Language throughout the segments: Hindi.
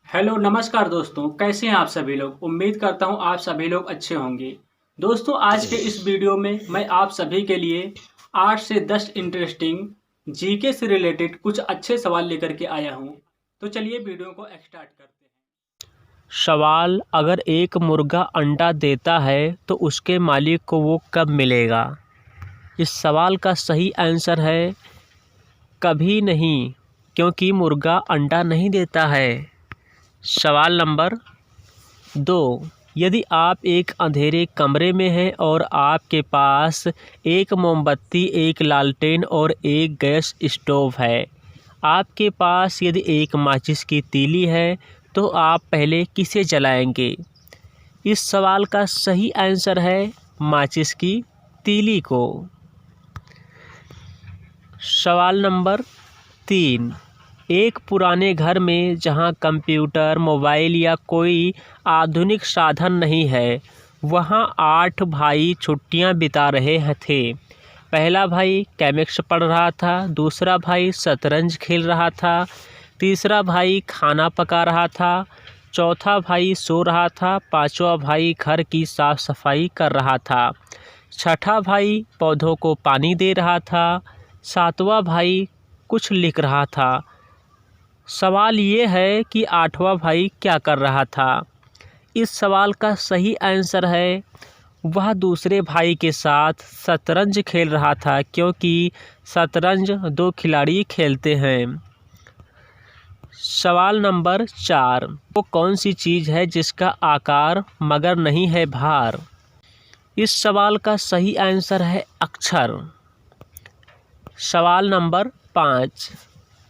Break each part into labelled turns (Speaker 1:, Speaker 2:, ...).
Speaker 1: हेलो नमस्कार दोस्तों, कैसे हैं आप सभी लोग। उम्मीद करता हूं आप सभी लोग अच्छे होंगे। दोस्तों, आज के इस वीडियो में मैं आप सभी के लिए 8 से 10 इंटरेस्टिंग जीके से रिलेटेड कुछ अच्छे सवाल लेकर के आया हूं। तो चलिए वीडियो को स्टार्ट करते हैं।
Speaker 2: सवाल: अगर एक मुर्गा अंडा देता है तो उसके मालिक को वो कब मिलेगा? इस सवाल का सही आंसर है कभी नहीं, क्योंकि मुर्गा अंडा नहीं देता है। सवाल नंबर 2: यदि आप एक अंधेरे कमरे में हैं और आपके पास एक मोमबत्ती, एक लालटेन और एक गैस स्टोव है, आपके पास यदि एक माचिस की तीली है, तो आप पहले किसे जलाएंगे? इस सवाल का सही आंसर है माचिस की तीली को। सवाल नंबर 3: एक पुराने घर में जहां कंप्यूटर, मोबाइल या कोई आधुनिक साधन नहीं है, वहां 8 भाई छुट्टियां बिता रहे थे। पहला भाई केमिक्स पढ़ रहा था, दूसरा भाई शतरंज खेल रहा था, तीसरा भाई खाना पका रहा था, चौथा भाई सो रहा था, पांचवा भाई घर की साफ सफाई कर रहा था, छठा भाई पौधों को पानी दे रहा था, सातवां भाई कुछ लिख रहा था। सवाल ये है कि आठवां भाई क्या कर रहा था? इस सवाल का सही आंसर है वह दूसरे भाई के साथ शतरंज खेल रहा था, क्योंकि शतरंज 2 खिलाड़ी खेलते हैं। सवाल नंबर 4: वो कौन सी चीज़ है जिसका आकार मगर नहीं है भार? इस सवाल का सही आंसर है अक्षर। सवाल नंबर 5: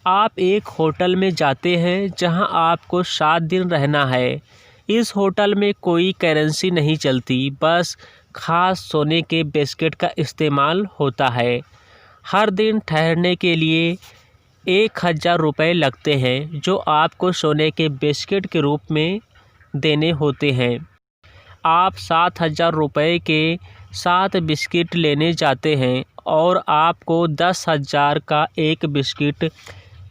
Speaker 2: आप एक होटल में जाते हैं जहां आपको 7 दिन रहना है। इस होटल में कोई करेंसी नहीं चलती, बस खास सोने के बिस्किट का इस्तेमाल होता है। हर दिन ठहरने के लिए 1000 रुपये लगते हैं, जो आपको सोने के बिस्किट के रूप में देने होते हैं। आप 7000 रुपये के 7 बिस्किट लेने जाते हैं और आपको 10,000 का एक बिस्किट,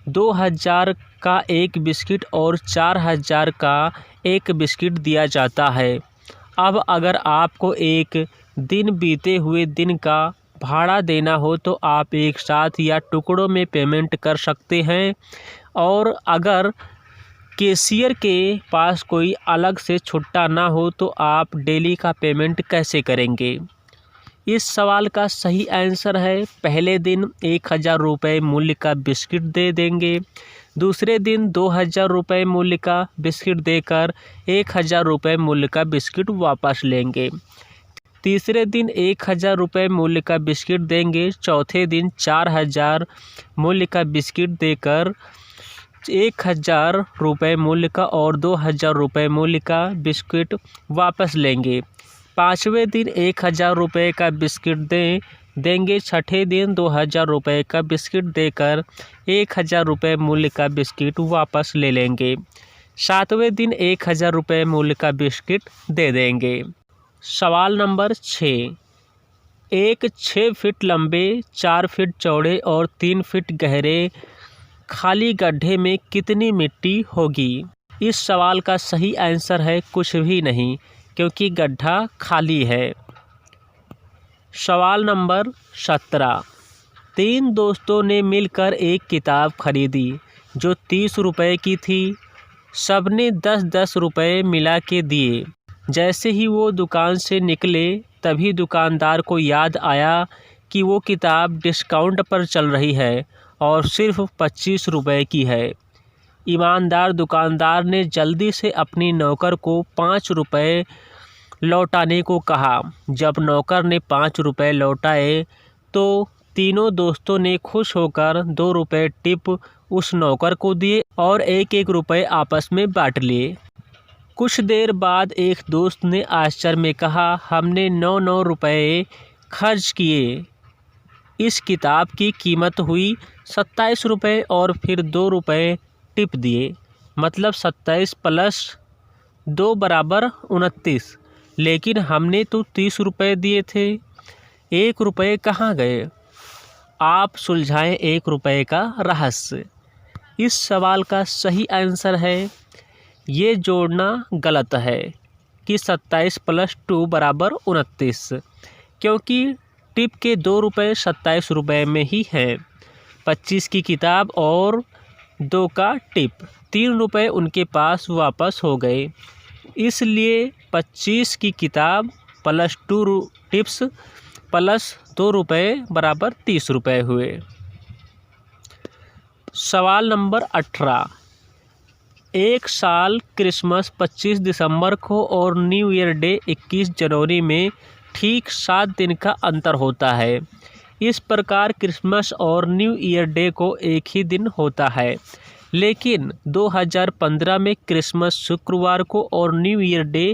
Speaker 2: 2000 का एक बिस्किट और 4000 का एक बिस्किट दिया जाता है। अब अगर आपको एक दिन बीते हुए दिन का भाड़ा देना हो तो आप एक साथ या टुकड़ों में पेमेंट कर सकते हैं, और अगर कैशियर के पास कोई अलग से छुट्टा ना हो तो आप डेली का पेमेंट कैसे करेंगे? इस सवाल का सही आंसर है पहले दिन 1000 रुपये मूल्य का बिस्किट दे देंगे, दूसरे दिन 2000 रुपये मूल्य का बिस्किट देकर 1000 रुपये मूल्य का बिस्किट वापस लेंगे, तीसरे दिन 1000 रुपये मूल्य का बिस्किट देंगे, चौथे दिन 4000 मूल्य का बिस्किट देकर 1000 रुपये मूल्य का और 2000 रुपये मूल्य का बिस्किट वापस लेंगे, पाँचवें दिन 1000 रुपये का बिस्किट देंगे, छठे दिन 2000 रुपये का बिस्किट देकर 1000 रुपये मूल्य का बिस्किट वापस ले लेंगे, सातवें दिन 1000 रुपये मूल्य का बिस्किट दे देंगे। सवाल नंबर 6: एक 6 फीट लंबे, 4 फीट चौड़े और 3 फीट गहरे खाली गड्ढे में कितनी मिट्टी होगी? इस सवाल का सही आंसर है कुछ भी नहीं, क्योंकि गड्ढा खाली है। सवाल नंबर 17: 3 दोस्तों ने मिलकर एक किताब खरीदी जो 30 रुपये की थी। सबने 10-10 रुपये मिला के दिए। जैसे ही वो दुकान से निकले, तभी दुकानदार को याद आया कि वो किताब डिस्काउंट पर चल रही है और सिर्फ 25 रुपये की है। ईमानदार दुकानदार ने जल्दी से अपनी नौकर को 5 रुपये लौटाने को कहा। जब नौकर ने 5 रुपये लौटाए तो तीनों दोस्तों ने खुश होकर 2 रुपये टिप उस नौकर को दिए और 1-1 रुपये आपस में बांट लिए। कुछ देर बाद एक दोस्त ने आश्चर्य में कहा, हमने 9-9 रुपये खर्च किए। इस किताब की कीमत हुई 27 रुपये और फिर 2 रुपये टिप दिए, मतलब 27 प्लस 2 बराबर 29। लेकिन हमने तो 30 रुपये दिए थे, 1 रुपये कहाँ गए? आप सुलझाएं 1 रुपये का रहस्य। इस सवाल का सही आंसर है ये जोड़ना गलत है कि 27 + 2 = 29, क्योंकि टिप के 2 रुपये 27 रुपये में ही हैं। 25 की किताब और 2 का टिप, 3 रुपये उनके पास वापस हो गए, इसलिए 25 की किताब + 2 टिप्स + 2 रुपये = 30 रुपये हुए। सवाल नंबर 18। एक साल क्रिसमस 25 दिसंबर को और न्यू ईयर डे 21 जनवरी में ठीक 7 दिन का अंतर होता है। इस प्रकार क्रिसमस और न्यू ईयर डे को एक ही दिन होता है, लेकिन 2015 में क्रिसमस शुक्रवार को और न्यू ईयर डे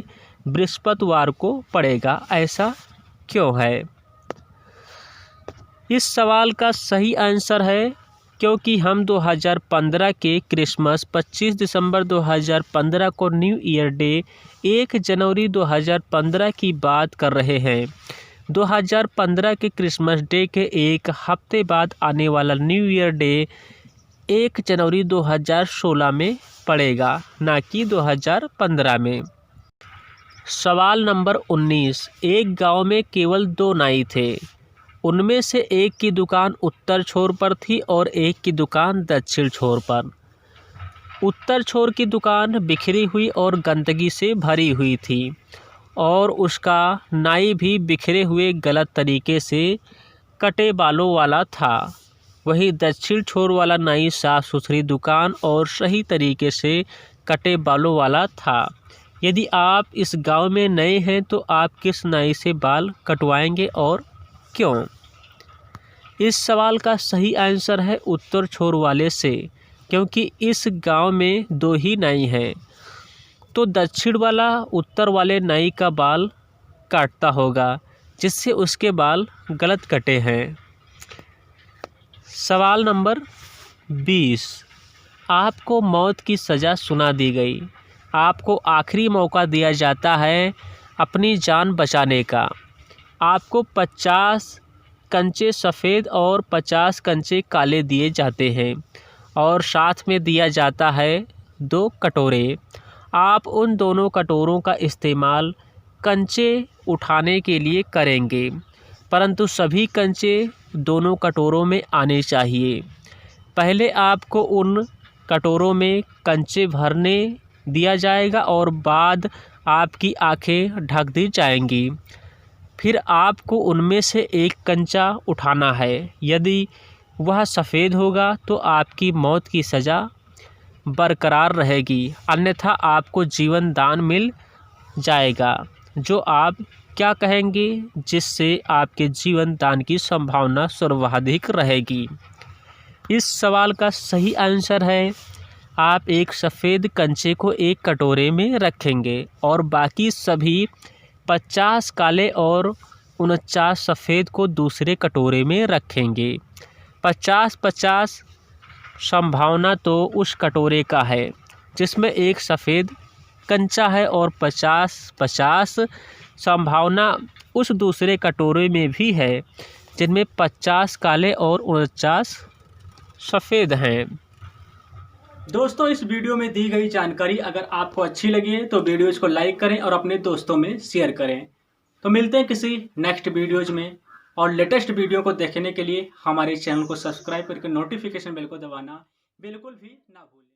Speaker 2: बृहस्पतिवार को पड़ेगा। ऐसा क्यों है? इस सवाल का सही आंसर है क्योंकि हम 2015 के क्रिसमस 25 दिसंबर 2015 को न्यू ईयर डे 1 जनवरी 2015 की बात कर रहे हैं। 2015 के क्रिसमस डे के एक हफ्ते बाद आने वाला न्यू ईयर डे 1 जनवरी 2016 में पड़ेगा, ना कि 2015 में। सवाल नंबर 19। एक गांव में केवल 2 नाई थे। उनमें से एक की दुकान उत्तर छोर पर थी और एक की दुकान दक्षिण छोर पर। उत्तर छोर की दुकान बिखरी हुई और गंदगी से भरी हुई थी और उसका नाई भी बिखरे हुए गलत तरीके से कटे बालों वाला था। वहीं दक्षिण छोर वाला नाई साफ सुथरी दुकान और सही तरीके से कटे बालों वाला था। यदि आप इस गांव में नए हैं तो आप किस नाई से बाल कटवाएंगे और क्यों? इस सवाल का सही आंसर है उत्तर छोर वाले से, क्योंकि इस गांव में 2 ही नाई हैं, तो दक्षिण वाला उत्तर वाले नाई का बाल काटता होगा, जिससे उसके बाल गलत कटे हैं। सवाल नंबर 20। आपको मौत की सज़ा सुना दी गई। आपको आखिरी मौका दिया जाता है अपनी जान बचाने का। आपको 50 कंचे सफ़ेद और 50 कंचे काले दिए जाते हैं और साथ में दिया जाता है 2 कटोरे। आप उन दोनों कटोरों का इस्तेमाल कंचे उठाने के लिए करेंगे, परंतु सभी कंचे दोनों कटोरों में आने चाहिए। पहले आपको उन कटोरों में कंचे भरने दिया जाएगा और बाद आपकी आंखें ढक दी जाएंगी। फिर आपको उनमें से एक कंचा उठाना है। यदि वह सफ़ेद होगा तो आपकी मौत की सज़ा बरकरार रहेगी, अन्यथा आपको जीवन दान मिल जाएगा। जो आप क्या कहेंगे जिससे आपके जीवन दान की संभावना सर्वाधिक रहेगी? इस सवाल का सही आंसर है आप एक सफ़ेद कंचे को एक कटोरे में रखेंगे और बाकी सभी 50 काले और 49 सफ़ेद को दूसरे कटोरे में रखेंगे। 50-50 संभावना तो उस कटोरे का है जिसमें एक सफ़ेद कंचा है और 50-50 संभावना उस दूसरे कटोरे में भी है जिनमें 50 काले और 49 सफ़ेद हैं।
Speaker 1: दोस्तों, इस वीडियो में दी गई जानकारी अगर आपको अच्छी लगी है तो वीडियोज़ को लाइक करें और अपने दोस्तों में शेयर करें। तो मिलते हैं किसी नेक्स्ट वीडियोज़ में, और लेटेस्ट वीडियो को देखने के लिए हमारे चैनल को सब्सक्राइब करके नोटिफिकेशन बेल को दबाना बिल्कुल भी ना भूलें।